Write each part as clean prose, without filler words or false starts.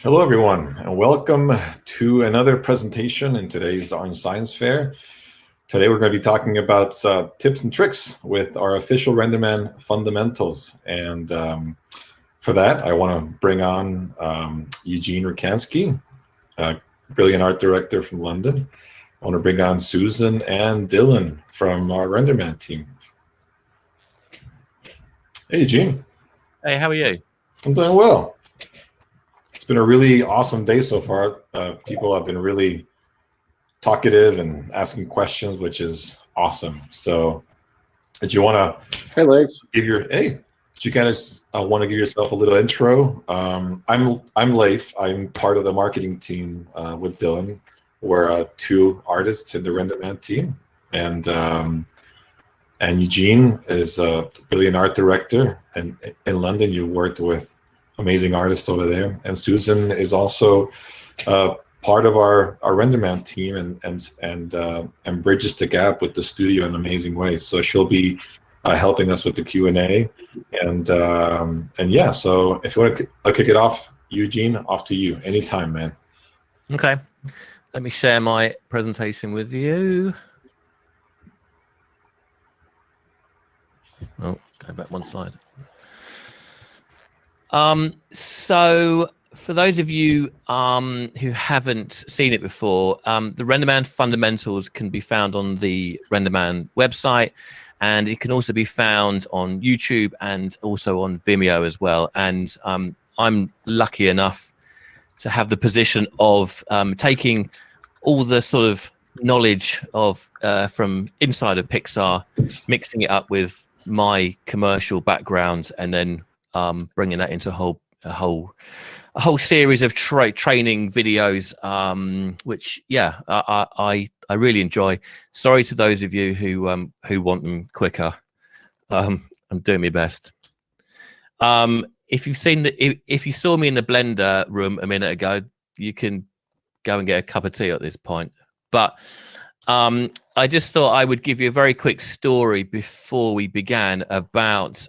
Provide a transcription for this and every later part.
Hello, everyone, and welcome to another presentation in today's Orange Science Fair. Today, we're going to be talking about tips and tricks with our official RenderMan Fundamentals. And for that, I want to bring on Eugene Riecansky, a brilliant art director from London. I want to bring on Susan and Dylan from our RenderMan team. Hey, Eugene. Hey, how are you? I'm doing well. It's been a really awesome day so far. People have been really talkative and asking questions, which is awesome. So, did you want to give your Did you guys want to give yourself a little intro? I'm Leif. I'm part of the marketing team with Dylan. We're two artists in the RenderMan team, and Eugene is a brilliant art director. And in London, you worked with amazing artists over there, and Susan is also part of our RenderMan team and bridges the gap with the studio in amazing ways. So she'll be helping us with the Q&A, and yeah. So if you want to kick it off, Eugene, off to you. Anytime, man. Okay, let me share my presentation with you. Oh, go back one slide. So for those of you who haven't seen it before, the RenderMan Fundamentals can be found on the RenderMan website, and it can also be found on YouTube and also on Vimeo as well. And I'm lucky enough to have the position of taking all the sort of knowledge of from inside of Pixar, mixing it up with my commercial background, and then bringing that into a whole series of training videos, which I really enjoy. Sorry to those of you who want them quicker. I'm doing my best. If you've seen if you saw me in the Blender room a minute ago, you can go and get a cup of tea at this point. But I just thought I would give you a very quick story before we began about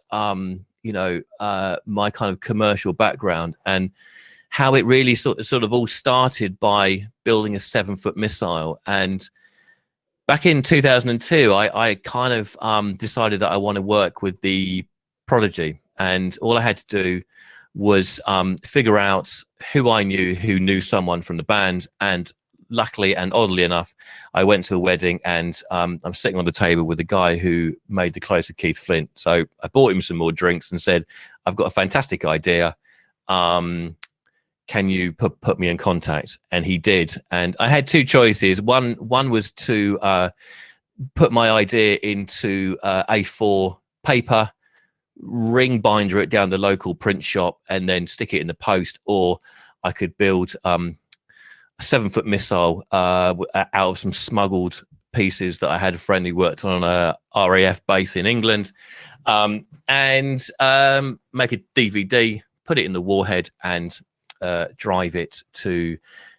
my kind of commercial background and how it really sort of all started by building a 7-foot missile. And back in 2002, I kind of decided that I want to work with the Prodigy, and all I had to do was figure out who I knew who knew someone from the band. And luckily and oddly enough, I went to a wedding, and I'm sitting on the table with the guy who made the clothes of Keith Flint. So I bought him some more drinks and said, I've got a fantastic idea. Can you put me in contact? And he did. And I had two choices. One was to put my idea into A4 paper, ring binder it down the local print shop, and then stick it in the post. Or I could build a 7-foot missile out of some smuggled pieces that I had a friend who worked on a RAF base in England, and make a DVD, put it in the warhead, and drive it to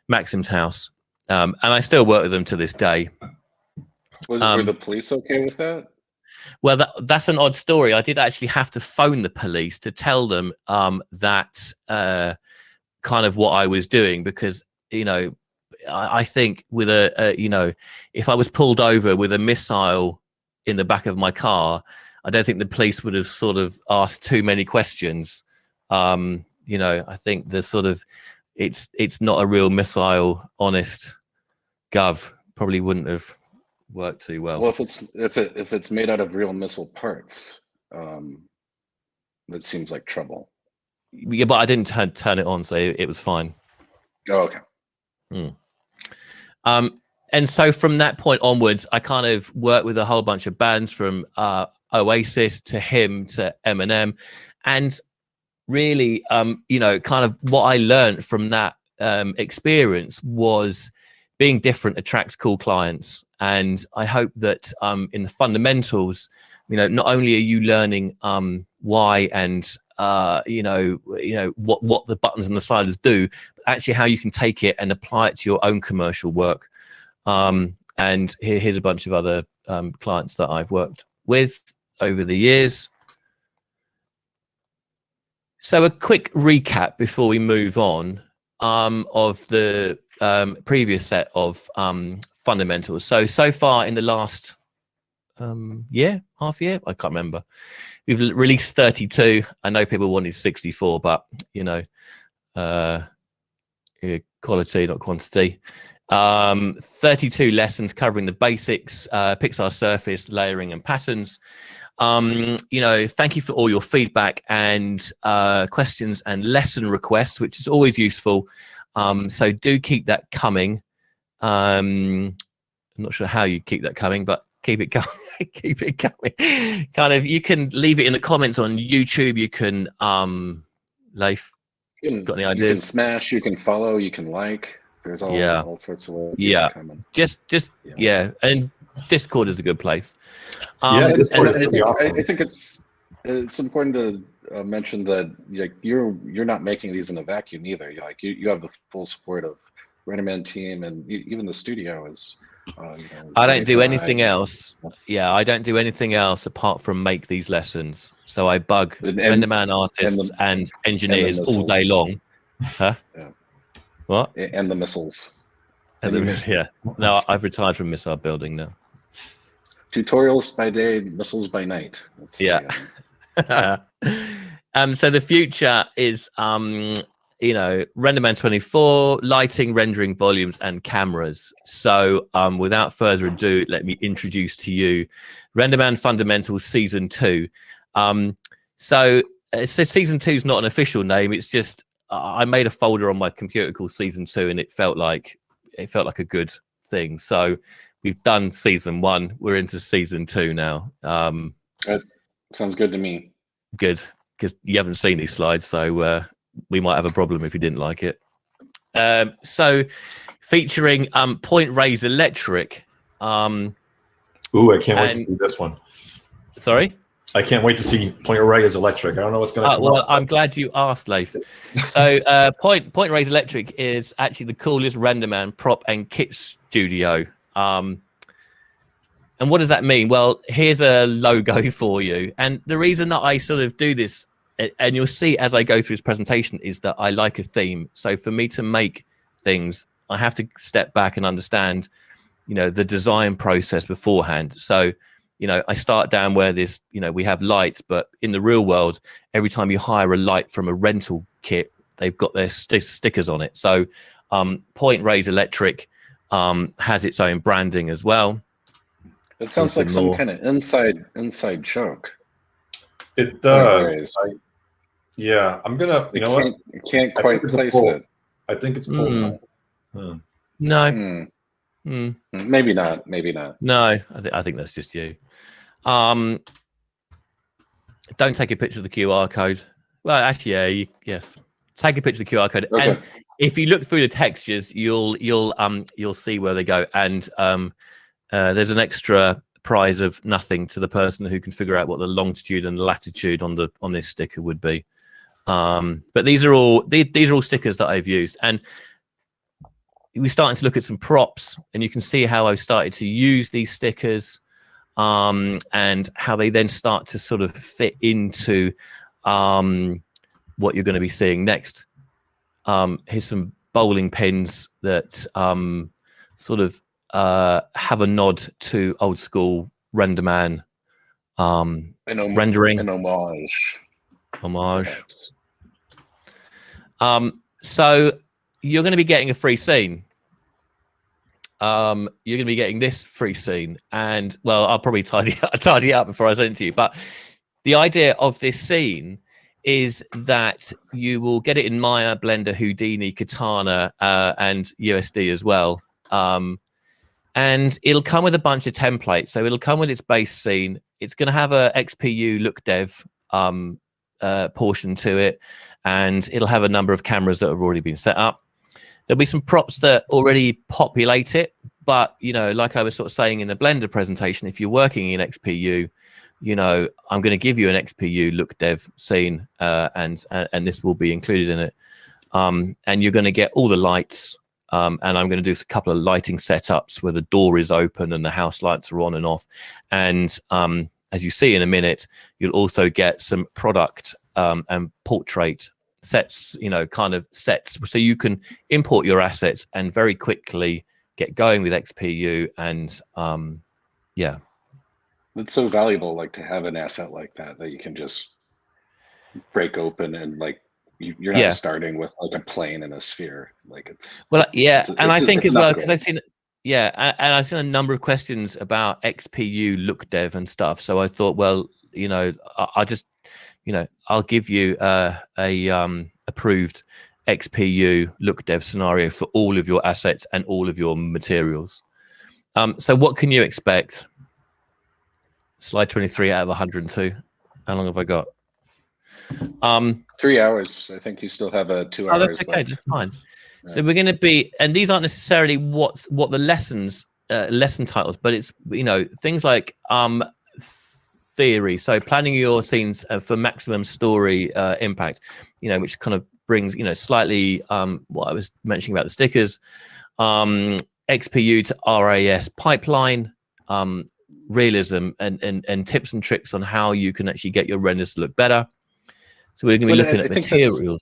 Maxim's house. And I still work with them to this day. Were the police okay with that? Well, that's an odd story. I did actually have to phone the police to tell them that kind of what I was doing, because I think with if I was pulled over with a missile in the back of my car, I don't think the police would have sort of asked too many questions. I think the sort of it's not a real missile, honest gov probably wouldn't have worked too well. Well, if it's made out of real missile parts, that seems like trouble. Yeah, but I didn't turn it on, so it was fine. Oh, okay. And so from that point onwards, I kind of worked with a whole bunch of bands, from Oasis to Him to Eminem, and really, kind of what I learned from that experience was being different attracts cool clients. And I hope that in the fundamentals, not only are you learning why and what the buttons and the sliders do, but actually how you can take it and apply it to your own commercial work. And here's a bunch of other clients that I've worked with over the years. So a quick recap before we move on. of the previous set of fundamentals. So far in the last half year, I can't remember, we've released 32. I know people wanted 64, but quality, not quantity. 32 lessons covering the basics, Pixar surface, layering, and patterns. Thank you for all your feedback and questions and lesson requests, which is always useful. So do keep that coming. I'm not sure how you keep that coming, but keep it coming. Keep it coming. Kind of, you can leave it in the comments on YouTube. You can, Leif, got any ideas? You can smash, you can follow, you can like. There's all sorts of ways. Just and Discord is a good place. I think it's important to mention that you're not making these in a vacuum either. You have the full support of RenderMan team, and even the studio is. I don't do anything else. Yeah, I don't do anything else apart from make these lessons. So I bug RenderMan artists and engineers all day long. Huh? Yeah. What? And the missiles. Yeah. No, I've retired from missile building now. Tutorials by day, missiles by night. That's so the future is RenderMan 24, lighting, rendering, volumes, and cameras. So without further ado, let me introduce to you RenderMan Fundamentals Season 2. So Season 2 is not an official name. It's just I made a folder on my computer called Season 2, and it felt like a good thing. So we've done Season 1. We're into Season 2 now. That sounds good to me. Good, because you haven't seen these slides, so we might have a problem if you didn't like it. So featuring Point Ray's Electric. Ooh, I can't wait to see this one. Sorry? I can't wait to see Point Ray is Electric. I don't know what's going to well, I'm glad you asked, Leif. So Point Ray's Electric is actually the coolest RenderMan prop and kit studio. And what does that mean? Well, here's a logo for you. And the reason that I sort of do this, and you'll see as I go through this presentation, is that I like a theme. So for me to make things, I have to step back and understand, the design process beforehand. So, I start down where this, we have lights, but in the real world, every time you hire a light from a rental kit, they've got their stickers on it. So Point Ray's Electric has its own branding as well. It sounds like some kind of inside joke. It does. I'm gonna. I can't quite place it. I think it's full time. No. Maybe not. Maybe not. No, I think that's just you. Don't take a picture of the QR code. Well, actually, yes. Take a picture of the QR code, okay. And if you look through the textures, you'll see where they go. And there's an extra prize of nothing to the person who can figure out what the longitude and latitude on this sticker would be. But these are all stickers that I've used, and we're starting to look at some props, and you can see how I've started to use these stickers, and how they then start to sort of fit into what you're going to be seeing next. Here's some bowling pins that sort of have a nod to old school RenderMan rendering. An homage. So you're going to be getting a free scene. You're going to be getting this free scene, and well, I'll probably tidy it up before I send it to you. But the idea of this scene is that you will get it in Maya, Blender, Houdini, Katana, and USD as well. And it'll come with a bunch of templates. So it'll come with its base scene. It's going to have a XPU look dev portion to it, and it'll have a number of cameras that have already been set up. There'll be some props that already populate it, but like I was sort of saying in the Blender presentation, if you're working in XPU, I'm going to give you an XPU look dev scene, and this will be included in it, and you're going to get all the lights, and I'm going to do a couple of lighting setups where the door is open and the house lights are on and off, and as you see in a minute, you'll also get some product and portrait sets, kind of sets, so you can import your assets and very quickly get going with XPU. And yeah, it's so valuable, like to have an asset like that you can just break open, and like you're not starting with like a plane and a sphere. Like it's I think as well, because I've seen I've seen a number of questions about XPU look dev and stuff. So I thought, well, I'll just I'll give you a approved XPU look dev scenario for all of your assets and all of your materials. So what can you expect? Slide 23 out of 102. How long have I got? 3 hours. I think you still have 2 hours. Oh, that's okay. That's fine. Yeah. So we're going to be, and these aren't necessarily what the lessons, lesson titles, but it's things like theory. So planning your scenes for maximum story impact. Which kind of brings slightly what I was mentioning about the stickers, XPU to RAS pipeline, realism, and tips and tricks on how you can actually get your renders to look better. So we're going to be looking at materials.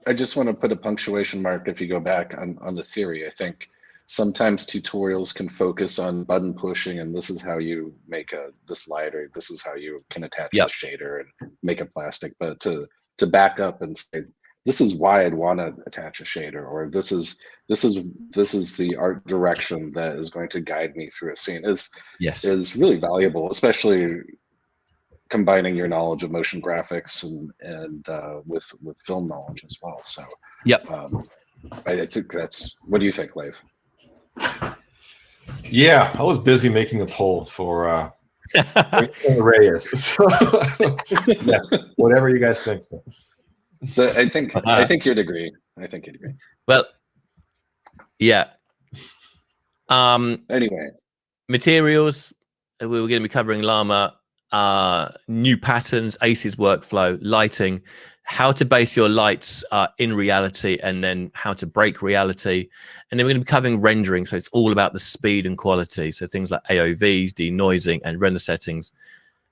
I just want to put a punctuation mark if you go back on the theory. I think sometimes tutorials can focus on button pushing, and this is how you make the slider. This is how you can attach the shader and make a plastic. But to back up and say, this is why I'd want to attach a shader, or this is the art direction that is going to guide me through a scene is really valuable, especially combining your knowledge of motion graphics and with film knowledge as well. So I think that's, what do you think, Leif? Yeah, I was busy making a poll for Reyes. So, whatever you guys think. I think you'd agree. Well, yeah. Anyway, materials. We were going to be covering Llama, new patterns, ACES workflow, lighting, how to base your lights in reality, and then how to break reality. And then we're going to be covering rendering. So it's all about the speed and quality. So things like AOVs, denoising, and render settings.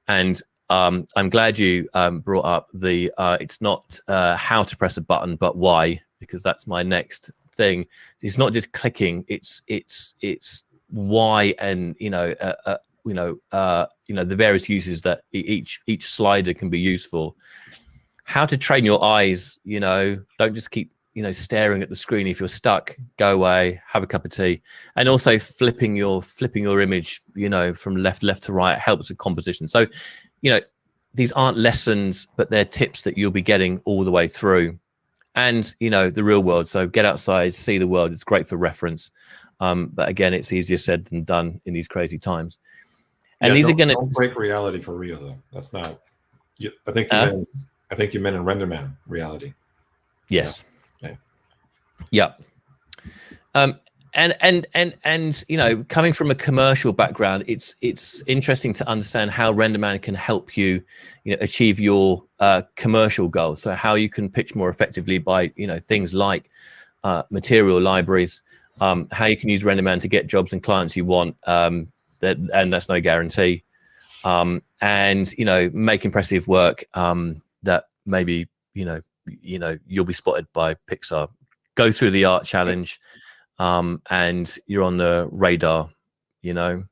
And I'm glad you brought up the it's not how to press a button, but why, because that's my next thing. It's not just clicking, it's why, and the various uses that each slider can be used for. How to train your eyes, don't just keep staring at the screen. If you're stuck, go away, have a cup of tea. And also flipping your image from left to right helps with composition. So these aren't lessons, but they're tips that you'll be getting all the way through. And the real world, so get outside, see the world. It's great for reference, but again, it's easier said than done in these crazy times. And these are going to break reality for real, though. That's not. I think you meant in RenderMan reality. Yes. Yeah. And coming from a commercial background, it's interesting to understand how RenderMan can help you, achieve your commercial goals. So how you can pitch more effectively by things like material libraries, how you can use RenderMan to get jobs and clients you want. And that's no guarantee. And make impressive work that maybe you'll be spotted by Pixar. Go through the art challenge, and you're on the radar. The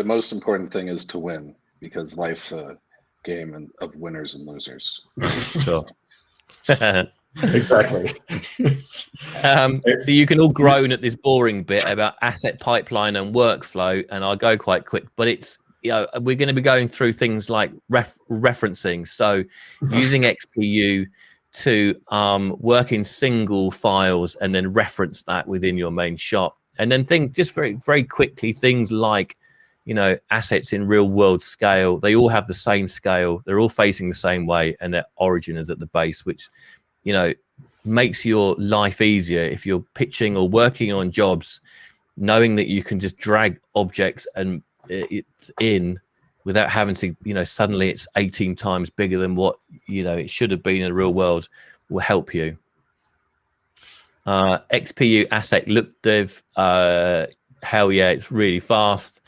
most important thing is to win, because life's a game of winners and losers. Sure. Exactly. So you can all groan at this boring bit about asset pipeline and workflow, and I'll go quite quick, but it's we're going to be going through things like referencing. So using XPU to work in single files and then reference that within your main shot. And then just very, very quickly, things like assets in real world scale. They all have the same scale, they're all facing the same way, and their origin is at the base, which makes your life easier if you're pitching or working on jobs, knowing that you can just drag objects and it's in without having to suddenly it's 18 times bigger than what it should have been in the real world, will help you. XPU asset look dev, hell yeah, it's really fast.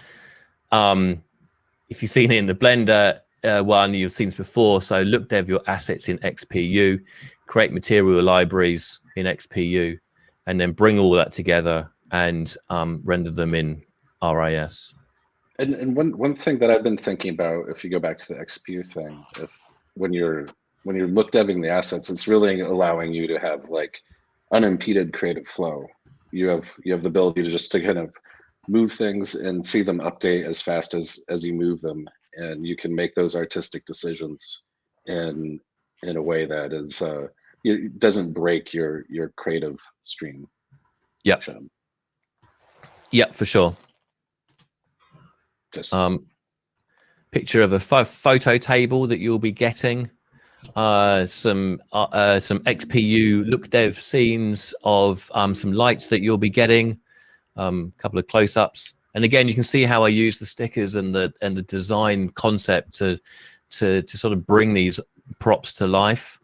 If you've seen it in the Blender, one you've seen before. So look dev your assets in XPU, create material libraries in XPU, and then bring all that together and render them in RIS. And one thing that I've been thinking about, if you go back to the XPU thing, if when you're look deving the assets, it's really allowing you to have like unimpeded creative flow. You have the ability to kind of move things and see them update as fast as you move them, and you can make those artistic decisions in a way that is it doesn't break your creative stream. Yep. Yep, for sure. Just picture of a photo table that you'll be getting. Some XPU look dev scenes of some lights that you'll be getting. A couple of close-ups, and again, you can see how I use the stickers and the design concept to sort of bring these props to life.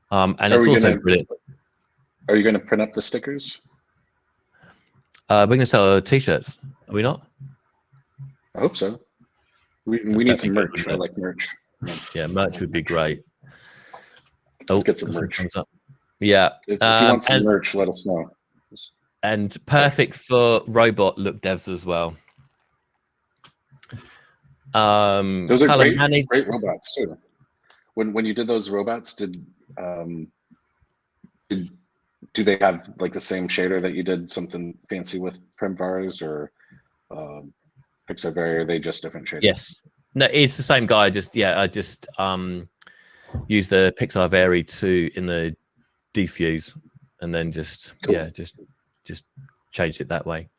And it's also brilliant. Are you going to print up the stickers? We're going to sell t-shirts. Are we not? I hope so. We need some merch. I like merch. Yeah, merch would be great. Let's get some merch. Yeah. If you want some merch, let us know. And perfect for robot look devs as well. Those are great robots too. When you did those robots, do they have like the same shader that you did something fancy with PremVars or PixarMetallic? Or are they just different shaders? Yes. No, it's the same guy. I just use the PixarMetallic in the diffuse, and then just changed it that way.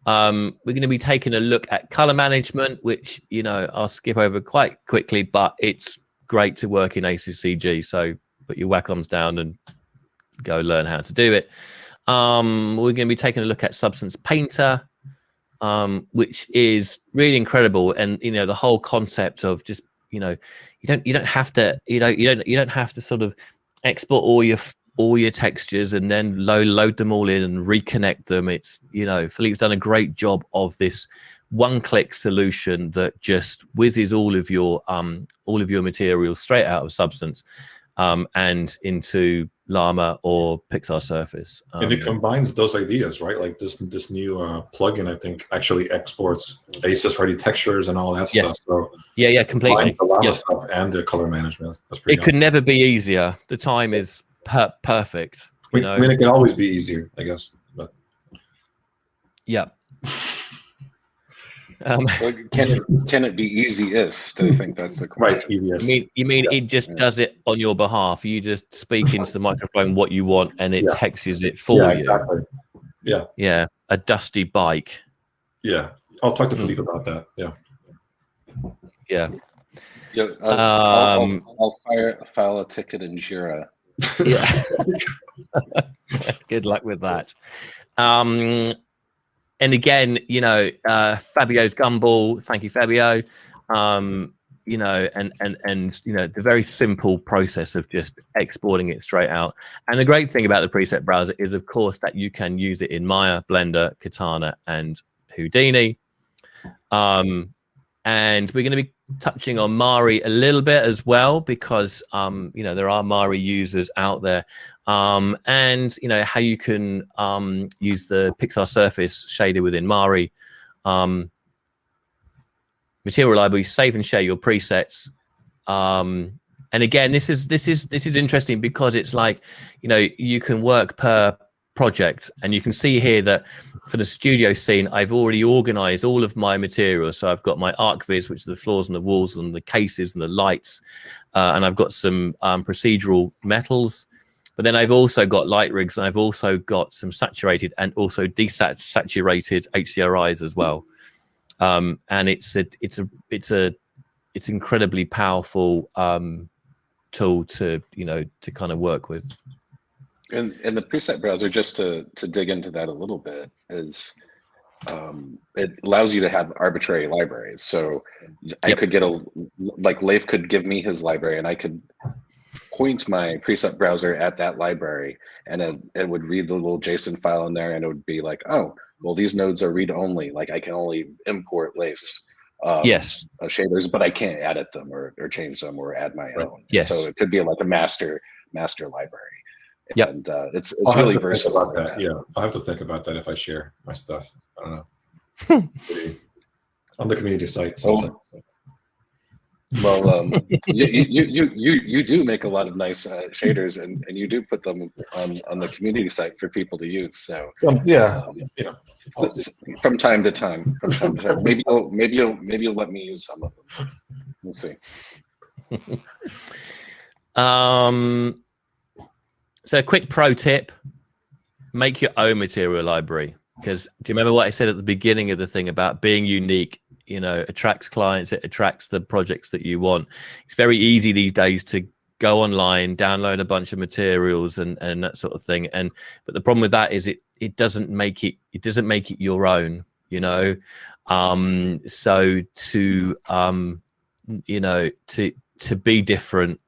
We're going to be taking a look at color management, which I'll skip over quite quickly, but it's great to work in ACCG. So put your Wacom's down and go learn how to do it. We're going to be taking a look at Substance Painter, which is really incredible, and the whole concept of just you don't have to sort of export all your textures and then load them all in and reconnect them. It's Philippe's done a great job of this one-click solution that just whizzes all of your materials straight out of Substance and into Lama or Pixar Surface. And it combines those ideas, right? Like this new plugin, I think, actually exports ACES ready textures and all that stuff. So yeah, completely. The Lama stuff and the color management. That's pretty could never be easier. The time is perfect. I mean, it can always be easier, I guess. But yeah. Can it be easiest? I think that's the question. Right, easiest. You mean it just does it on your behalf? You just speak into the microphone what you want, and it texts it for you. Exactly. Yeah. A dusty bike. Yeah, I'll talk to Philippe about that. Yeah. I'll file a ticket in Jira. Yeah. Good luck with that. And again, Fabio's Gumball. Thank you, Fabio. And the very simple process of just exporting it straight out. And the great thing about the preset browser is, of course, that you can use it in Maya, Blender, Katana, and Houdini. And we're going to be touching on Mari a little bit as well, because there are Mari users out there, and how you can use the Pixar Surface shader within Mari, material library, save and share your presets. And again, this is interesting because it's like you can work per project, and you can see here that for the studio scene I've already organized all of my materials. So I've got my ArcViz, which are the floors and the walls and the cases and the lights, and I've got some procedural metals, but then I've also got light rigs, and I've also got some saturated and also desaturated HDRIs as well. And it's incredibly powerful tool to kind of work with. And the preset browser, just to dig into that a little bit, is it allows you to have arbitrary libraries. So I could get Leif could give me his library, and I could point my preset browser at that library, and it would read the little JSON file in there, and it would be like, oh, well, these nodes are read only. Like I can only import Leif's Yes. Shaders, but I can't edit them or change them or add my own. Yes. So it could be like a master library. Yep. And it's really versatile about that. Yeah, I'll have to think about that if I share my stuff. I don't know. On the community site. Sometime. Well, you do make a lot of nice shaders, and you do put them on the community site for people to use. So from time to time, maybe you'll let me use some of them. We'll see. So a quick pro tip: make your own material library. Because do you remember what I said at the beginning of the thing about being unique? You know, attracts clients, it attracts the projects that you want. It's very easy these days to go online, download a bunch of materials and that sort of thing. But the problem with that is it doesn't make it your own, you know. So to you know, to be different,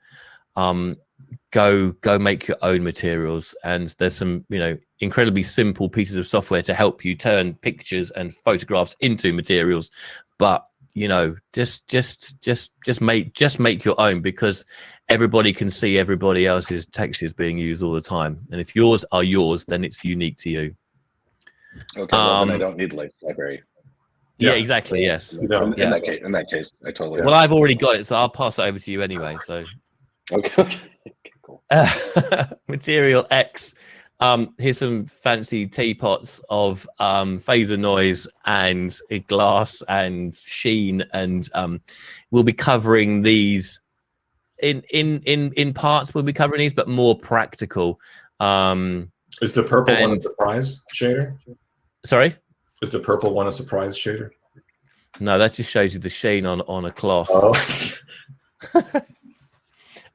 go make your own materials. And there's some, you know, incredibly simple pieces of software to help you turn pictures and photographs into materials. But you know, just make your own, because everybody can see everybody else's textures being used all the time. And if yours are yours, then it's unique to you. Okay, well, then I don't need library. Yeah, exactly. Yes. In that case, I totally. Well, I've already got it, so I'll pass it over to you anyway. So. Okay. Cool. Material X. Here's some fancy teapots of phaser noise and glass and sheen, and we'll be covering these in parts. We'll be covering these, but more practical. Is the purple one a surprise shader? Sorry? Is the purple one a surprise shader? No, that just shows you the sheen on a cloth. Oh.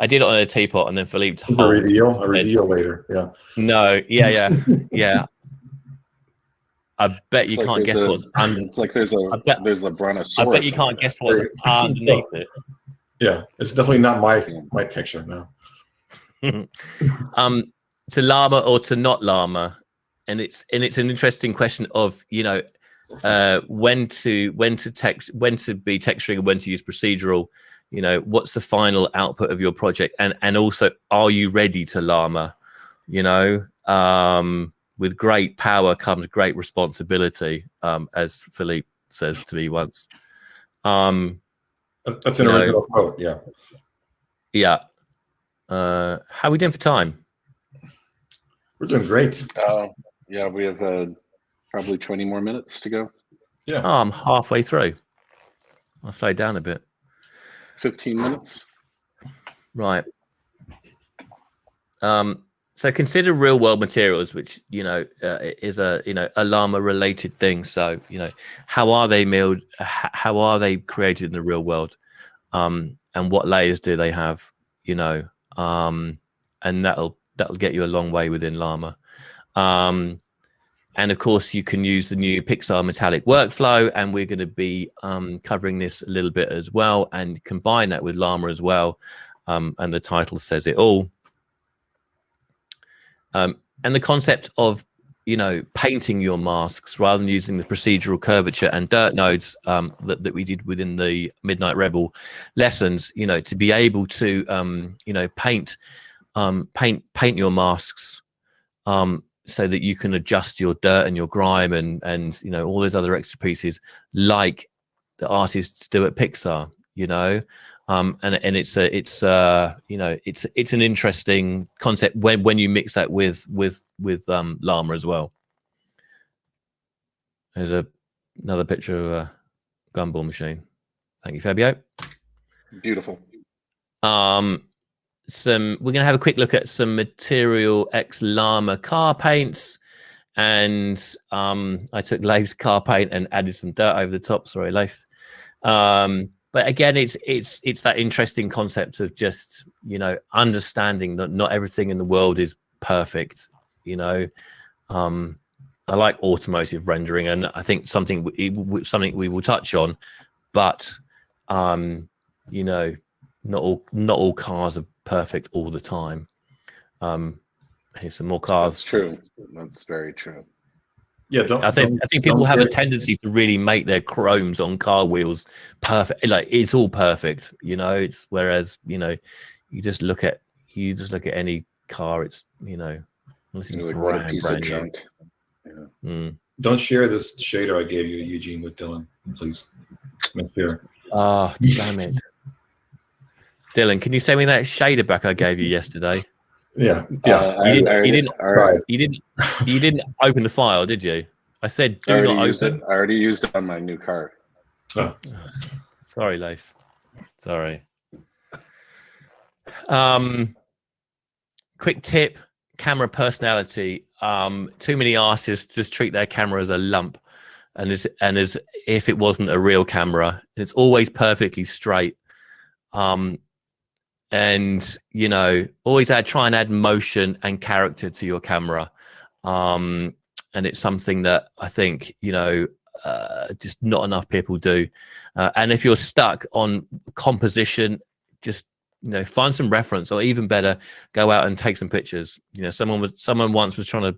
I did it on a teapot, and then Philippe's a reveal later. Yeah. No. Yeah. I bet you can't guess what's under. It's like there's a brontosaurus. I bet you can't guess what's underneath it. Yeah, it's definitely not my texture now. To llama or to not llama, and it's an interesting question of, you know, when to be texturing and when to use procedural. You know, what's the final output of your project, and also, are you ready to llama? You know, with great power comes great responsibility, as Philippe says to me once. That's an original quote. Yeah. Yeah. How are we doing for time? We're doing great. Yeah, we have probably 20 more minutes to go. Yeah. Oh, I'm halfway through. I'll slow down a bit. 15 minutes. Right. So consider real world materials, which, you know, is a llama related thing. So, you know, how are they milled? How are they created in the real world? And what layers do they have? You know, and that'll get you a long way within Llama. And of course, you can use the new PxrMetallic workflow, and we're going to be covering this a little bit as well, and combine that with Llama as well. And the title says it all. And the concept of, you know, painting your masks rather than using the procedural curvature and dirt nodes that we did within the Midnight Rebel lessons, you know, to be able to, you know, paint your masks so that you can adjust your dirt and your grime and you know, all those other extra pieces like the artists do at Pixar, you know. And it's you know, it's an interesting concept when you mix that with Llama as well. There's another picture of a gumball machine. Thank you, Fabio. Beautiful. We're gonna have a quick look at some Material X Llama car paints, and I took Leif's car paint and added some dirt over the top. Sorry, Leif. But again, it's that interesting concept of just, you know, understanding that not everything in the world is perfect. You know, I like automotive rendering, and I think something we will touch on, but you know, not all cars are perfect all the time. Here's some more cars. That's true. That's very true. Yeah, I think people have a tendency to really make their chromes on car wheels perfect. Like it's all perfect, you know. It's whereas you just look at any car. It's unless it's like, what a piece of brand new. junk. Yeah. Mm. Don't share this shader I gave you, Eugene, with Dylan, please. Make sure. Oh, damn it, Dylan! Can you send me that shader back I gave you yesterday? Yeah. You didn't open the file, did you? I said do not open. I already used it on my new car. Oh. Sorry, Leif. Sorry. Quick tip: camera personality. Too many artists just treat their camera as a lump, and as if it wasn't a real camera. And it's always perfectly straight. And always try and add motion and character to your camera. And it's something that I think just not enough people do. And if you're stuck on composition, just find some reference, or even better, go out and take some pictures. Someone once was trying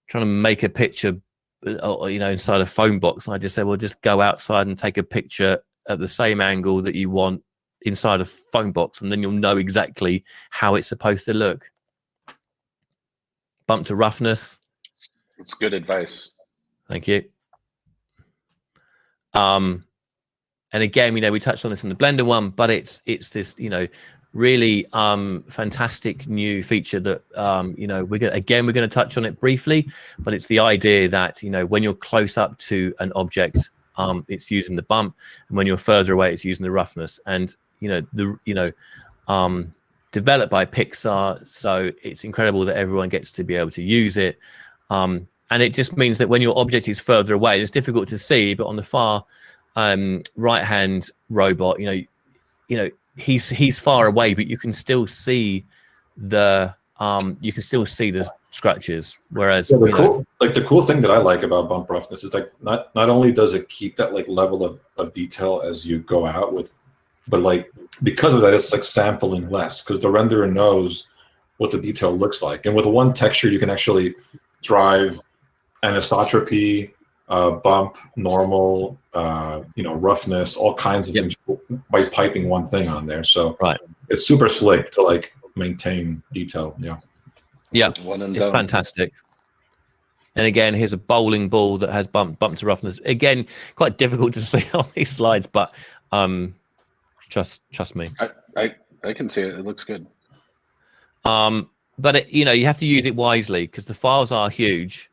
to make a picture, inside a phone box. And I just said, well, just go outside and take a picture at the same angle that you want inside a phone box, and then you'll know exactly how it's supposed to look. Bump to roughness. It's good advice. Thank you. And again, we touched on this in the Blender one, but it's this, really fantastic new feature that we're going to touch on it briefly, but it's the idea that when you're close up to an object, it's using the bump, and when you're further away, it's using the roughness. And developed by Pixar, so it's incredible that everyone gets to be able to use it. And it just means that when your object is further away, it's difficult to see, but on the far right-hand robot, he's far away, but you can still see the scratches. Whereas the cool thing that I like about bump roughness is like not only does it keep that like level of detail as you go out with, but like because of that, it's like sampling less, because the renderer knows what the detail looks like. And with one texture, you can actually drive anisotropy, bump, normal, roughness, all kinds of things by piping one thing on there. So it's super slick to like maintain detail. Yeah, it's fantastic. And again, here's a bowling ball that has bump to roughness. Again, quite difficult to see on these slides, but trust me. I can see it. It looks good. But you have to use it wisely, because the files are huge.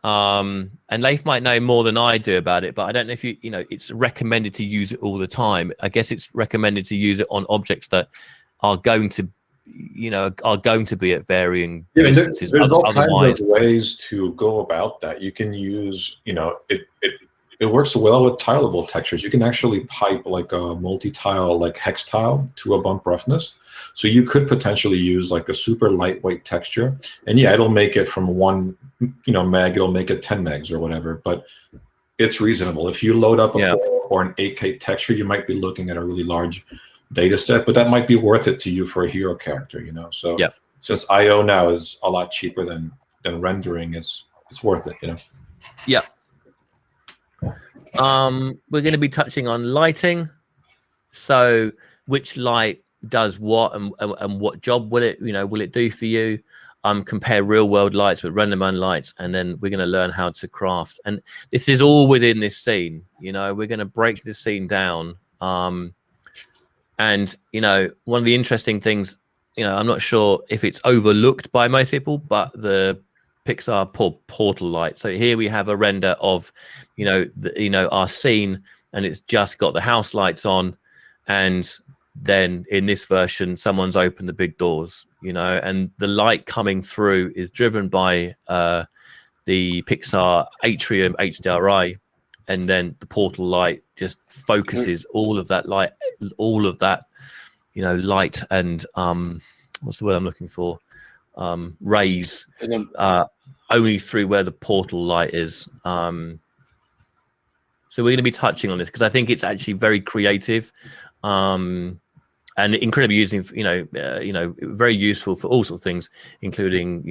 And Leif might know more than I do about it, but I don't know if it's recommended to use it all the time. I guess it's recommended to use it on objects that are going to be at varying distances. There's all kinds of ways to go about that. You can use, it works well with tileable textures. You can actually pipe like a multi-tile, like hex tile, to a bump roughness. So you could potentially use like a super lightweight texture, and it'll make it from 1 meg, it'll make it 10 megs or whatever, but it's reasonable. If you load up a 4 or an 8K texture, you might be looking at a really large data set, but that might be worth it to you for a hero character, So since IO now is a lot cheaper than rendering, it's worth it, Yeah. We're going to be touching on lighting. So which light does what, and what job will it do for you? Compare real world lights with RenderMan lights, and then we're going to learn how to craft. And this is all within this scene. We're going to break this scene down. And one of the interesting things, I'm not sure if it's overlooked by most people, but the Pixar portal light. So here we have a render of, our scene, and it's just got the house lights on, and then in this version, someone's opened the big doors, and the light coming through is driven by the Pixar Atrium HDRI, and then the portal light just focuses all of that light, light and what's the word I'm looking for? Rays, only through where the portal light is. So we're going to be touching on this because I think it's actually very creative, and incredibly using, very useful for all sorts of things, including,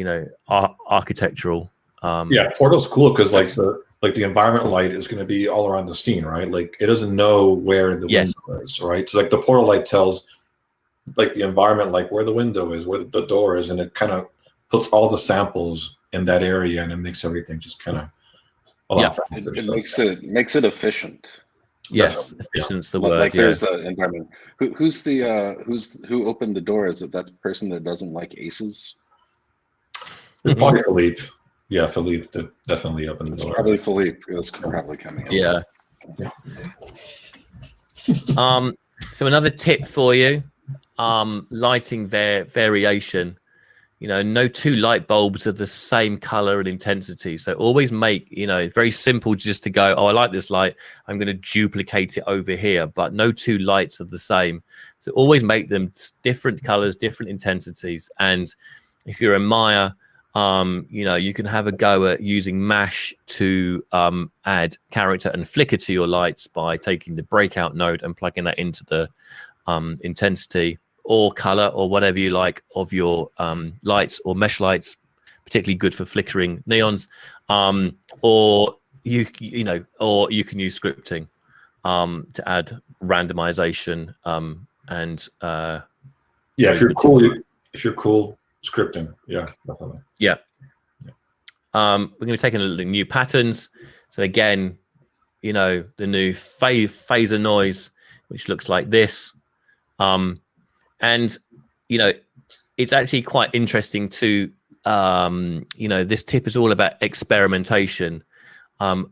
architectural Yeah, Portal's cool because like the environment light is going to be all around the scene, right? Like it doesn't know where the window is, right? So like the portal light tells like the environment like where the window is, where the door is, and it kind of puts all the samples in that area, and it makes everything just kind of a lot faster. It makes it efficient. Yes, efficient's the word. Like there's an environment. Who opened the door? Is it that person that doesn't like aces? It's probably Philippe. Yeah, Philippe definitely opened the door. Probably Philippe. It's probably coming. Yeah. So another tip for you, lighting variation. You know, no two light bulbs are the same color and intensity. So always make, you know, very simple just to go, oh, I like this light, I'm going to duplicate it over here, but no two lights are the same. So always make them different colors, different intensities. And if you're a Maya, you know, you can have a go at using mesh to add character and flicker to your lights by taking the breakout node and plugging that into the intensity or color or whatever you like of your lights or mesh lights, particularly good for flickering neons. Or you can use scripting to add randomization and if you're cool, scripting, yeah, definitely. Yeah. We're going to be taking a look at new patterns. So again, you know, the new phaser noise, which looks like this. And, you know, it's actually quite interesting to, you know, this tip is all about experimentation of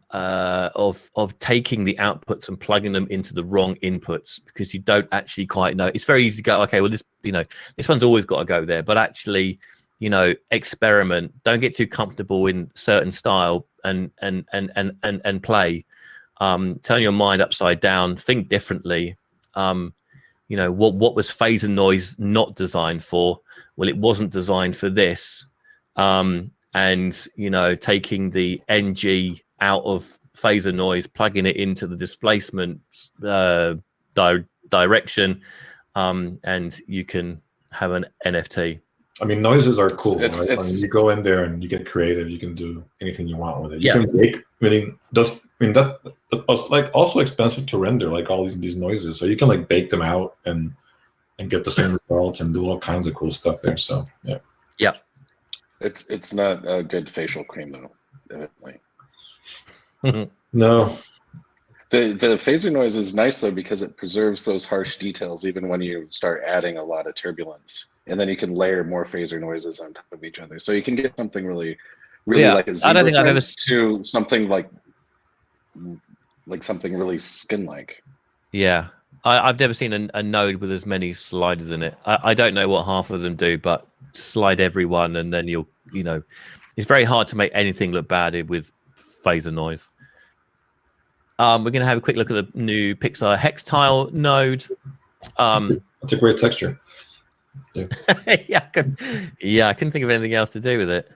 taking the outputs and plugging them into the wrong inputs, because you don't actually quite know. It's very easy to go, okay, well, this, you know, this one's always got to go there. But actually, you know, experiment. Don't get too comfortable in certain style and play. Turn your mind upside down. Think differently. You know, what was phaser noise not designed for? Well, it wasn't designed for this. And, you know, taking the NG out of phaser noise, plugging it into the displacement direction, and you can have an NFT. I mean, noises are cool, right? I mean, you go in there and you get creative. You can do anything you want with it. You can make, that's like also expensive to render, like all these noises. So you can like bake them out and get the same results and do all kinds of cool stuff there. So yeah. It's not a good facial cream though, definitely. No. The phaser noise is nice though because it preserves those harsh details even when you start adding a lot of turbulence, and then you can layer more phaser noises on top of each other. So you can get something really like a zebra, I don't think I've ever to something like something really skin-like. Yeah, I've never seen a node with as many sliders in it. I don't know what half of them do, but slide every one, and then you know, it's very hard to make anything look bad with phaser noise. We're going to have a quick look at the new Pixar hex tile node. That's a great texture. Yeah. I couldn't think of anything else to do with it.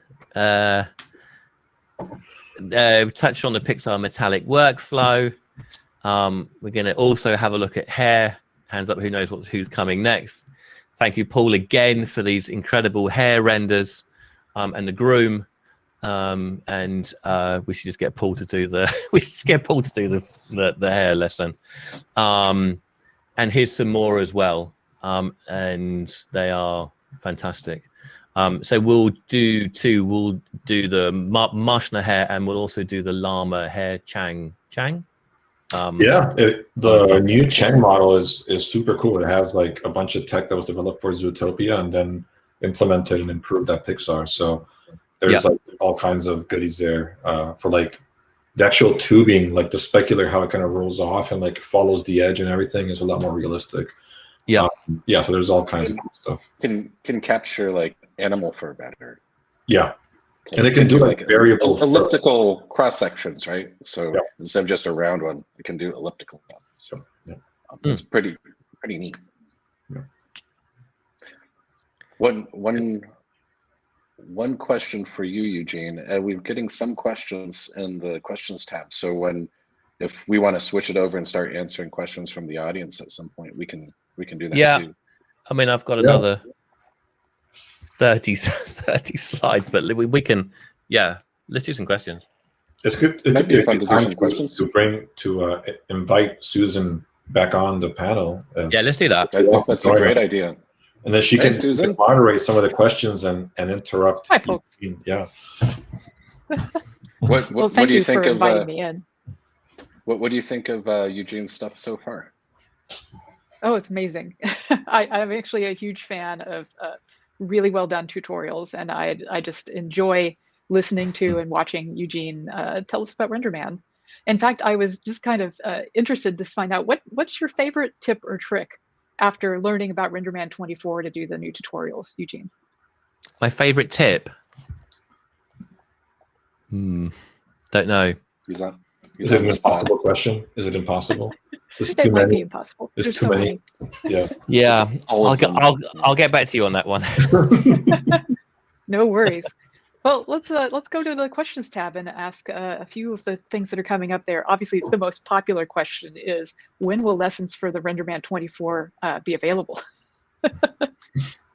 We touched on the PxrMetallic workflow. We're going to also have a look at hair. Hands up, who knows who's coming next. Thank you, Paul, again for these incredible hair renders, and the groom. And we should just get Paul to do the the hair lesson. And here's some more as well. And they are fantastic. So we'll do the Marshna hair, and we'll also do the Lama hair Chang. The new Chang model is super cool. It has like a bunch of tech that was developed for Zootopia and then implemented and improved at Pixar. So there's like all kinds of goodies there for like the actual tubing, like the specular, how it kind of rolls off and like follows the edge and everything is a lot more realistic. So there's all kinds of cool stuff. Can capture like animal fur better. Yeah. And it can do like variable elliptical cross sections, right? So instead of just a round one, it can do elliptical ones. So it's pretty neat. Yeah. One question for you, Eugene. We're getting some questions in the questions tab. So if we want to switch it over and start answering questions from the audience at some point, we can do that too. I mean, I've got another 30 slides, but we can, let's do some questions. It's good. It might be fun to do some questions. To invite Susan back on the panel. Yeah, let's do that. I think that's a great idea. And then she can moderate some of the questions and interrupt. Hi, folks. Yeah. What thank do you you think for of inviting me in. What do you think of Eugene's stuff so far? Oh, it's amazing. I'm actually a huge fan of really well done tutorials, and I just enjoy listening to and watching Eugene tell us about RenderMan. In fact, I was just kind of interested to find out what's your favorite tip or trick after learning about RenderMan 24 to do the new tutorials, Eugene? My favorite tip? Don't know. Is it an impossible question? Is it impossible? It might be impossible. There's too many. Yeah. Yeah. I'll get back to you on that one. No worries. Well, let's go to the questions tab and ask a few of the things that are coming up there. Obviously, the most popular question is, when will lessons for the RenderMan 24 be available?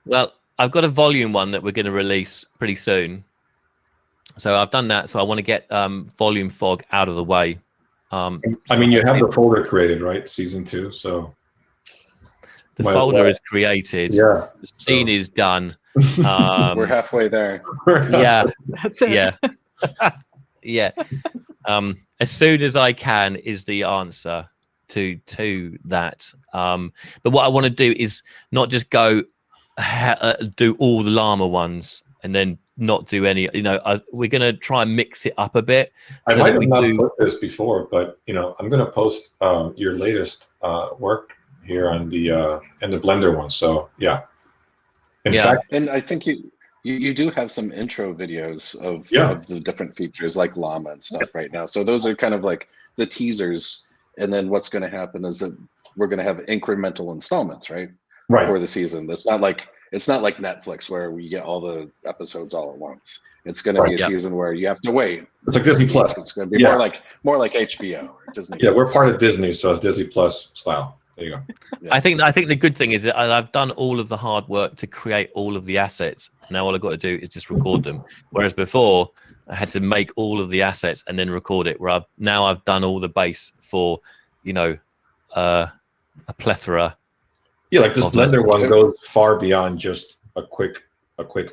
Well, I've got a volume one that we're going to release pretty soon. So I've done that. So I want to get volume fog out of the way. I mean, you have the folder created, right? Season 2. So the folder is created. Yeah. The scene is done. We're halfway there. Yeah. That's it. Yeah. Yeah. As soon as I can is the answer to that. But what I want to do is not just go do all the Lama ones and then not do any. We're going to try and mix it up a bit. I might have not put this before, but I'm going to post your latest work here on the Blender one. So yeah. In fact, and I think you do have some intro videos of the different features like Lama and stuff right now. So those are kind of like the teasers. And then what's going to happen is that we're going to have incremental installments, right? For the season. It's not like Netflix where we get all the episodes all at once. It's going to be a season where you have to wait. It's like Disney Plus. It's going to be more like HBO or Disney. Yeah, we're part of Disney, so it's Disney Plus style. There you go. I think the good thing is that I've done all of the hard work to create all of the assets. Now all I've got to do is just record them. Whereas before I had to make all of the assets and then record it. Where I've done all the base for, a plethora. Yeah, like this Blender one goes far beyond just a quick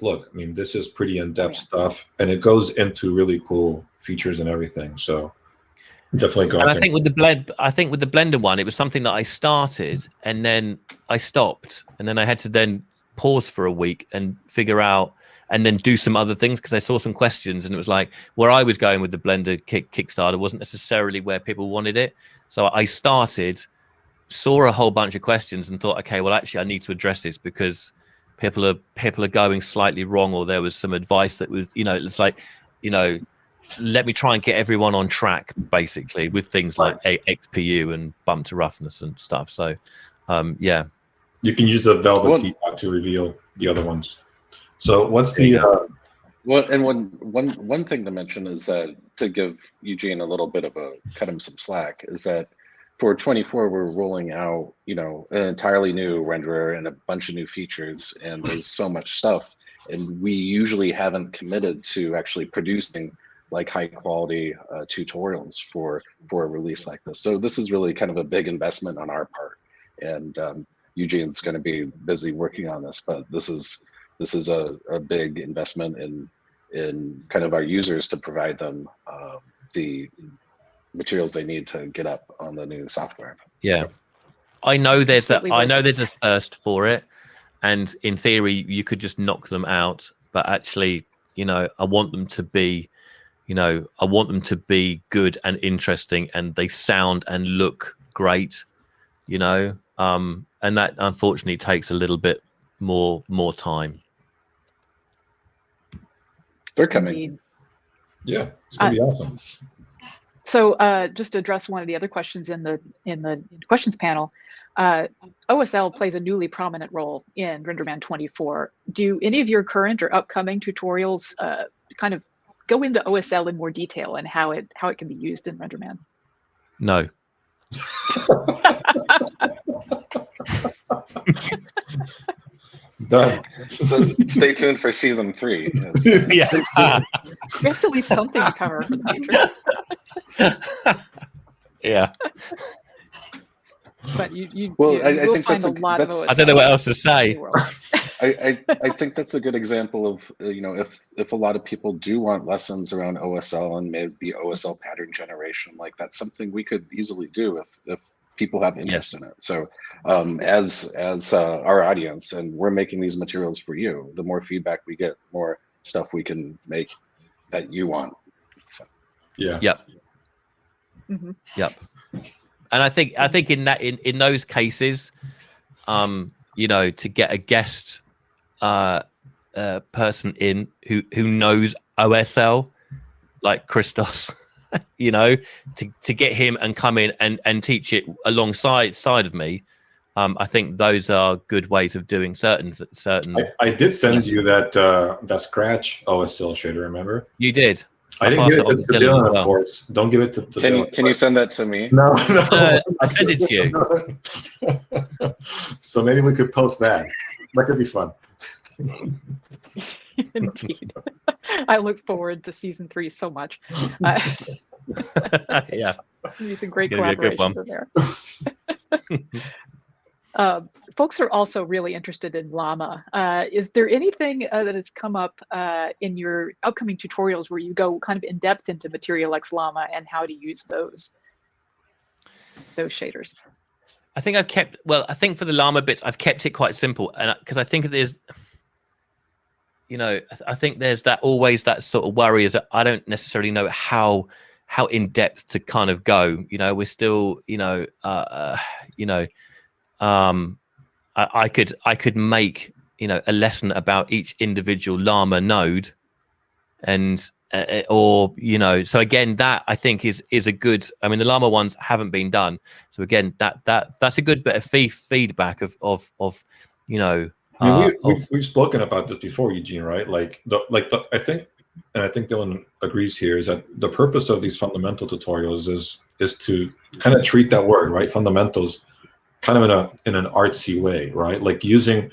look. I mean, this is pretty in-depth stuff, and it goes into really cool features and everything. So definitely go. And I think with the Blender one, it was something that I started and then I stopped, and then I had to then pause for a week and figure out, and then do some other things because I saw some questions, and it was like where I was going with the Blender Kickstarter wasn't necessarily where people wanted it. So I started, saw a whole bunch of questions, and thought, okay, well, actually, I need to address this because people are going slightly wrong, or there was some advice that was, it's like, let me try and get everyone on track, basically, with things like XPU and bump to roughness and stuff. So, yeah. You can use the Velvet teapot to reveal the other ones. So what's the... Well, and one thing to mention is that, to give Eugene a little bit of cut him some slack, is that for 24, we're rolling out, an entirely new renderer and a bunch of new features, and there's so much stuff. And we usually haven't committed to actually producing like high quality tutorials for a release like this. So this is really kind of a big investment on our part. And Eugene's going to be busy working on this, but this is a big investment in kind of our users to provide them the materials they need to get up on the new software. Yeah, I know there's a first for it, and in theory you could just knock them out. But actually, I want them to be, good and interesting, and they sound and look great, and that unfortunately takes a little bit more time. They're coming. Yeah, it's gonna be awesome. So just to address one of the other questions in the questions panel, OSL plays a newly prominent role in RenderMan 24. Do any of your current or upcoming tutorials kind of go into OSL in more detail and how it can be used in RenderMan? No. Done. So stay tuned for season 3. Yeah. We have to leave something to cover for the future. Yeah. But you Well, I will think find that's a lot of that's- I don't know what else to say. I think that's a good example of, if a lot of people do want lessons around OSL and maybe OSL pattern generation, like that's something we could easily do if people have interest in it. So as our audience, and we're making these materials for you, the more feedback we get, more stuff we can make that you want. So. Yeah. Yep. Mm-hmm. Yep. And I think in those cases, to get a guest person in who knows OSL, like Christos, to get him and come in and teach it alongside of me. I think those are good ways of doing certain. I did send you that Scratch OSL shader. Remember? You did. I didn't give it to Dylan, of course. Don't give it to Dylan. Can you send that to me? No. I sent it to you. So maybe we could post that. That could be fun. Indeed. I look forward to season 3 so much. Yeah. These are great It's gonna be a good collaborations in there. Folks are also really interested in Llama. Is there anything that has come up in your upcoming tutorials where you go kind of in depth into material like Llama and how to use those shaders? I think I think for the Llama bits, I've kept it quite simple, and because I think there's, I think there's always that sort of worry is that I don't necessarily know how in depth to kind of go. We're still, I could make a lesson about each individual Llama node, and so again, that I think is a good. I mean, the Llama ones haven't been done, so again, that's a good bit of feedback of we've spoken about this before, Eugene, right? I think Dylan agrees here, is that the purpose of these fundamental tutorials is to kind of treat that word, right, fundamentals, kind of in an artsy way, right? Like using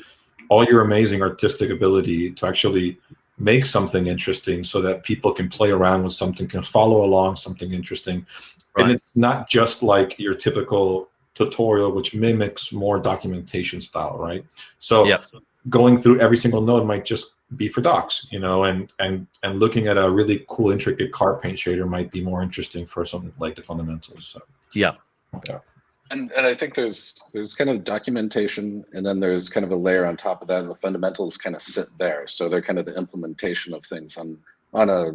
all your amazing artistic ability to actually make something interesting so that people can play around with something, can follow along something interesting. Right. And it's not just like your typical tutorial, which mimics more documentation style, right? So going through every single node might just be for docs, and looking at a really cool, intricate car paint shader might be more interesting for something like the fundamentals. So yeah. And I think there's kind of documentation, and then there's kind of a layer on top of that, and the fundamentals kind of sit there. So they're kind of the implementation of things on a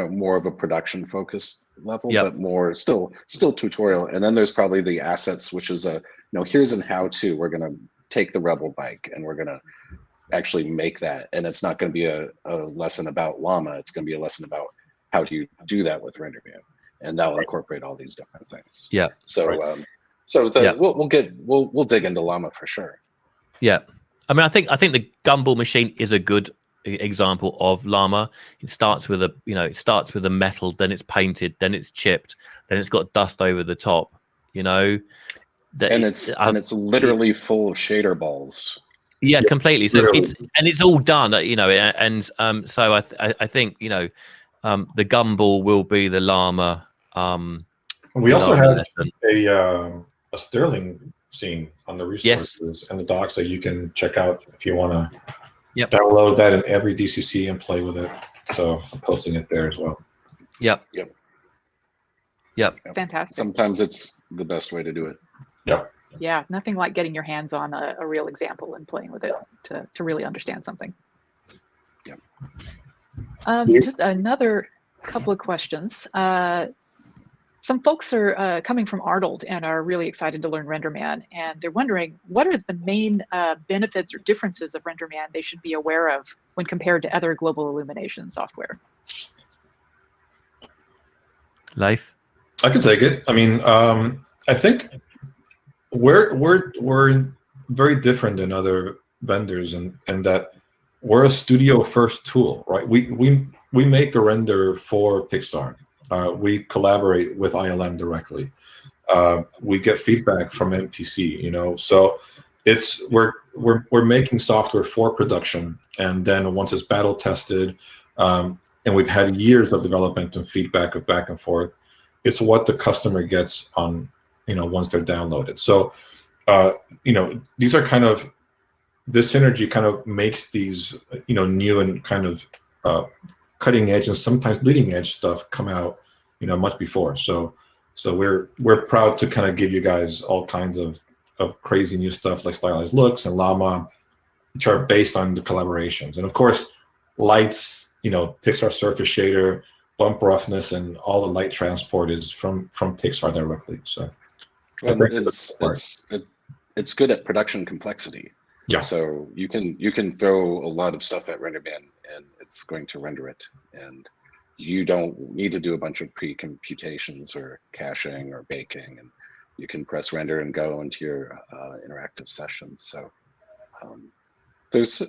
more of a production focused level, but more still tutorial. And then there's probably the assets, which is here's an how-to. We're gonna take the Rebel bike and we're gonna actually make that, and it's not going to be a lesson about Llama. It's going to be a lesson about how do you do that with RenderMan. And that will incorporate all these different things. Yeah. So, we'll dig into Llama for sure. Yeah, I mean, I think the gumball machine is a good example of Llama. It starts with a metal, then it's painted, then it's chipped, then it's got dust over the top. And it's literally full of shader balls. Yeah, completely. So it's all done. So I think the gumball will be the Llama. We also have a Sterling scene on the resources and the docs that you can check out if you want to download that in every DCC and play with it. So I'm posting it there as well. Yep. Fantastic. Sometimes it's the best way to do it. Yep. Yeah, nothing like getting your hands on a real example and playing with it to really understand something. Yep. Just another couple of questions. Some folks are coming from Arnold and are really excited to learn RenderMan, and they're wondering what are the main benefits or differences of RenderMan they should be aware of when compared to other global illumination software. Leif? I could take it. I mean, I think we're very different than other vendors in that we're a studio first tool, right? We make a render for Pixar. We collaborate with ILM directly. We get feedback from MPC, so it's we're making software for production, and then once it's battle tested, and we've had years of development and feedback of back and forth, it's what the customer gets on, once they're downloaded. So, these are kind of, this synergy kind of makes these, new and kind of cutting edge and sometimes bleeding edge stuff come out, much before. So we're proud to kind of give you guys all kinds of crazy new stuff like stylized looks and Llama, which are based on the collaborations. And of course, lights, Pixar surface shader, bump roughness, and all the light transport is from Pixar directly. So it's good at production complexity. Yeah. So you can throw a lot of stuff at RenderMan and it's going to render it, and you don't need to do a bunch of pre-computations or caching or baking, and you can press render and go into your interactive sessions. So it's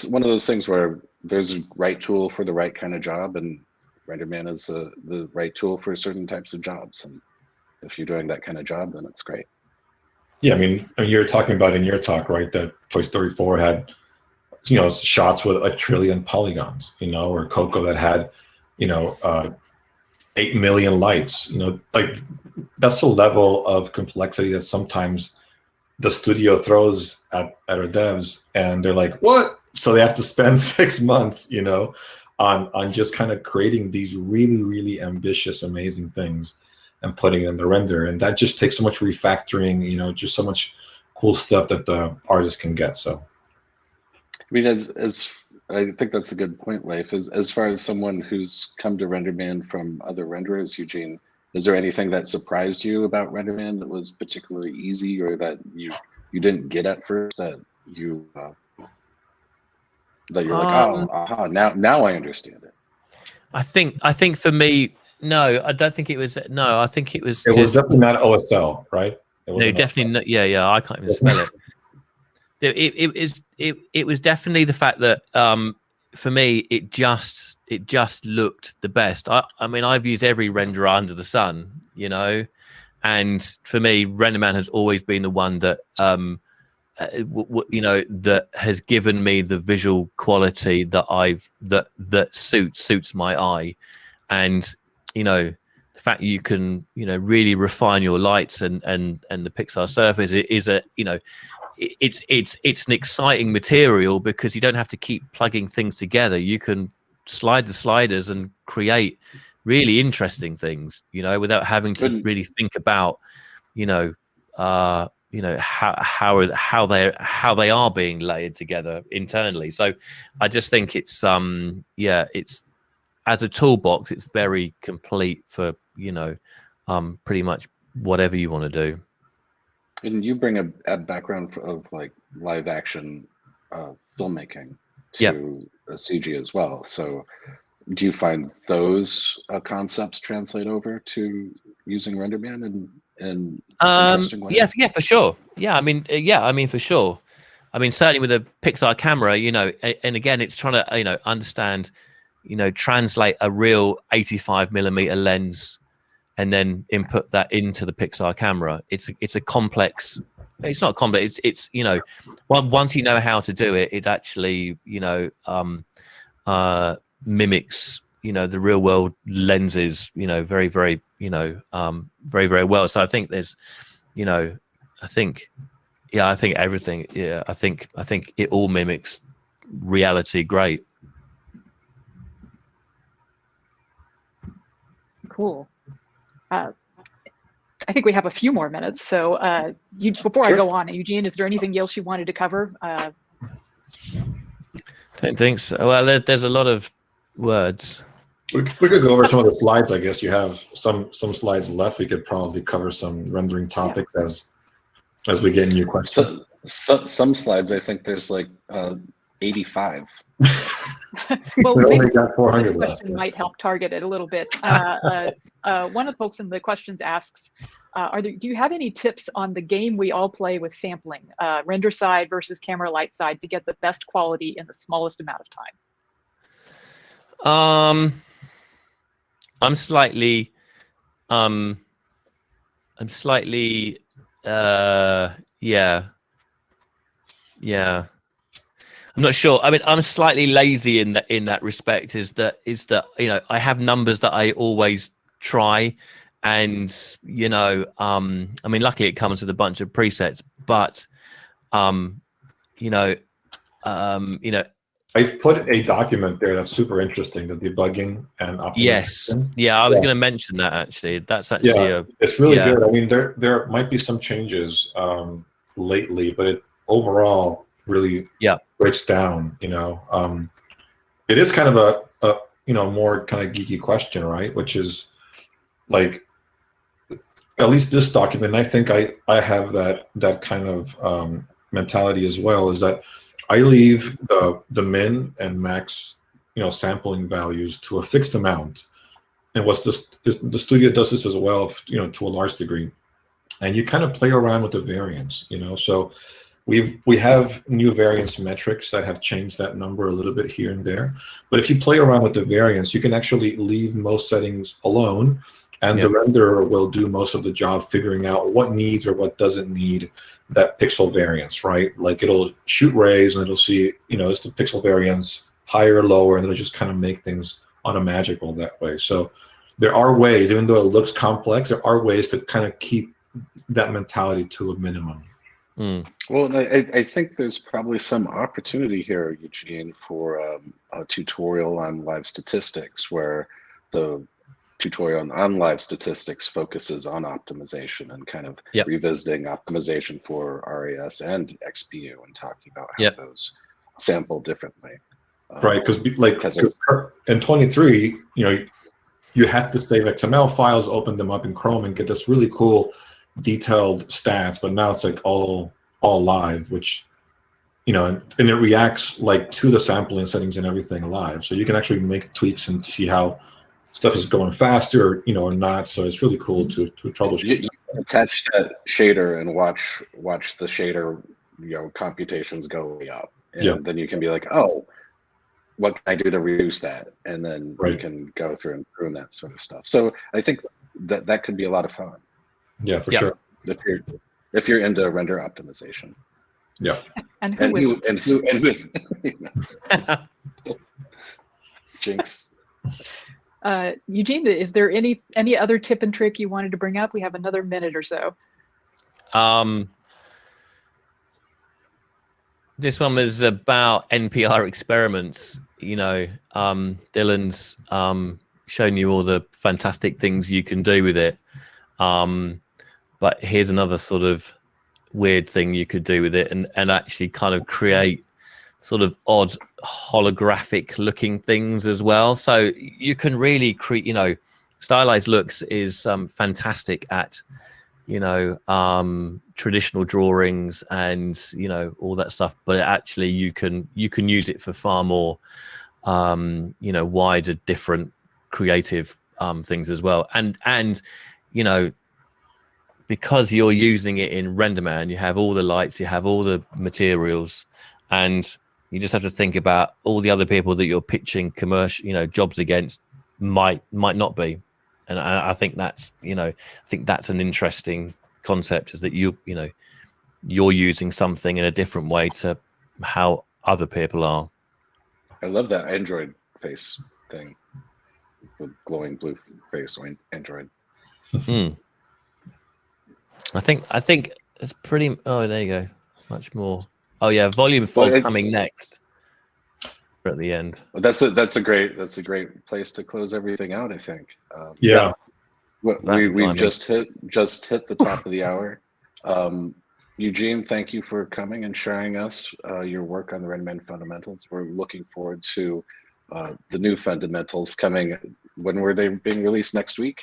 one of those things where there's a right tool for the right kind of job, and RenderMan is the right tool for certain types of jobs. And if you're doing that kind of job, then it's great. Yeah, I mean, you're talking about in your talk, right, that Toy Story 4 had, shots with 1 trillion polygons, or Coco that had, 8 million lights. Like, that's the level of complexity that sometimes the studio throws at our devs, and they're like, what? So they have to spend 6 months, on just kind of creating these really, really ambitious, amazing things and putting it in the render. And that just takes so much refactoring, just so much cool stuff that the artist can get. So, I mean, as I think that's a good point, Leif. As far as someone who's come to RenderMan from other renderers, Eugene, is there anything that surprised you about RenderMan that was particularly easy, or that you didn't get at first, that you're like, oh, aha, now I understand it? I think for me, no, I don't think it was. No, I think it was. It was definitely not OSL, right? No, definitely not. Yeah. I can't even spell it. It was definitely the fact that for me it just looked the best. I mean, I've used every renderer under the sun, and for me, RenderMan has always been the one that that has given me the visual quality that that suits my eye. And the fact you can really refine your lights and the Pixar surface is it's an exciting material, because you don't have to keep plugging things together. You can slide the sliders and create really interesting things, without having to really think about how they are being layered together internally. So I just think it's it's, as a toolbox, it's very complete for pretty much whatever you want to do. And you bring a background of like live action filmmaking to CG as well. So do you find those concepts translate over to using RenderMan in interesting ways? Yeah, for sure. Yeah, I mean, for sure. I mean, certainly with a Pixar camera, and again, it's trying to understand, translate a real 85mm lens and then input that into the Pixar camera. It's a complex. It's not complex. It's once you know how to do it, it actually mimics the real world lenses very, very very, very well. So I think there's I think everything. Yeah, I think it all mimics reality great. Cool. I think we have a few more minutes. So before I go on, Eugene, is there anything else you wanted to cover? Don't think so. Well, there's a lot of words. We could go over some of the slides. I guess you have some slides left. We could probably cover some rendering topics as we get new questions. Some slides, I think there's like 85. Well, we maybe only got 400 this question left. might help target it a little bit. One of the folks in the questions asks, do you have any tips on the game we all play with sampling, render side versus camera light side, to get the best quality in the smallest amount of time? I'm slightly Yeah. I'm not sure. I mean, I'm slightly lazy in that respect. Is that you know, I have numbers that I always try, and you know, I mean, luckily it comes with a bunch of presets, but you know, I've put a document there that's super interesting, the debugging and optimization. Yes, yeah, I was going to mention that actually. That's actually it's really good. I mean, there might be some changes lately, but it overall really breaks down. You know, it is kind of a you know, more kind of geeky question, right? Which is like, at least this document, I think I have that kind of mentality as well. Is that I leave the min and max, you know, sampling values to a fixed amount, and the studio does this as well, you know, to a large degree, and you kind of play around with the variance, you know. So we have new variance metrics that have changed that number a little bit here and there, but if you play around with the variance, you can actually leave most settings alone, and the renderer will do most of the job figuring out what needs or what doesn't need that pixel variance, right? Like it'll shoot rays and it'll see, you know, is the pixel variance higher or lower, and it'll just kind of make things magical that way. So there are ways, even though it looks complex, there are ways to kind of keep that mentality to a minimum. Well, I think there's probably some opportunity here, Eugene, for a tutorial on live statistics, where the tutorial on live statistics focuses on optimization and kind of revisiting optimization for RAS and XPU and talking about how those sample differently. Right, because like in 23, you know, you have to save XML files, open them up in Chrome, and get this really cool detailed stats. But now it's like all live, which, you know, and it reacts like to the sampling settings and everything live. So you can actually make tweaks and see how stuff is going faster, you know, or not. So it's really cool to troubleshoot. You attach that shader and watch the shader, you know, computations go way up, and then you can be like, oh, what can I do to reduce that? And then you can go through and prune that sort of stuff. So I think that could be a lot of fun. Yeah, for sure. If you're into render optimization. Yeah. And who is Jinx. Eugene, is there any other tip and trick you wanted to bring up? We have another minute or so. This one was about NPR experiments. You know, Dylan's shown you all the fantastic things you can do with it. But here's another sort of weird thing you could do with it, and actually kind of create sort of odd holographic looking things as well. So you can really create, you know, stylized looks is fantastic at, you know, traditional drawings and, you know, all that stuff, but actually you can use it for far more you know, wider different creative things as well. And you know, because you're using it in RenderMan, you have all the lights, you have all the materials, and you just have to think about all the other people that you're pitching commercial, you know, jobs against might not be. And I think that's, you know, I think that's an interesting concept, is that you're using something in a different way to how other people are. I love that Android face thing, the glowing blue face on Android. I think it's pretty. Oh, there you go. Much more. Oh yeah, volume 4 coming next. At the end. That's a great place to close everything out, I think. We've just hit the top of the hour. Eugene, thank you for coming and sharing us your work on the RenderMan Fundamentals. We're looking forward to the new fundamentals coming. When were they being released? Next week?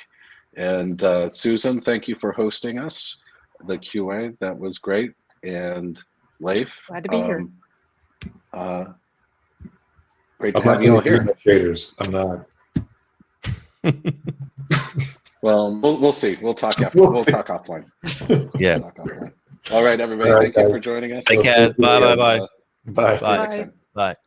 And Susan, thank you for hosting us, the QA. That was great. And Leif, glad to be here. Great to have you all here. Shaders. I'm not. Well, we'll see. We'll talk after. We'll talk offline. Yeah. We'll talk offline. All right, everybody. Thank you for joining us. Take care. Bye. Bye. Bye. Bye.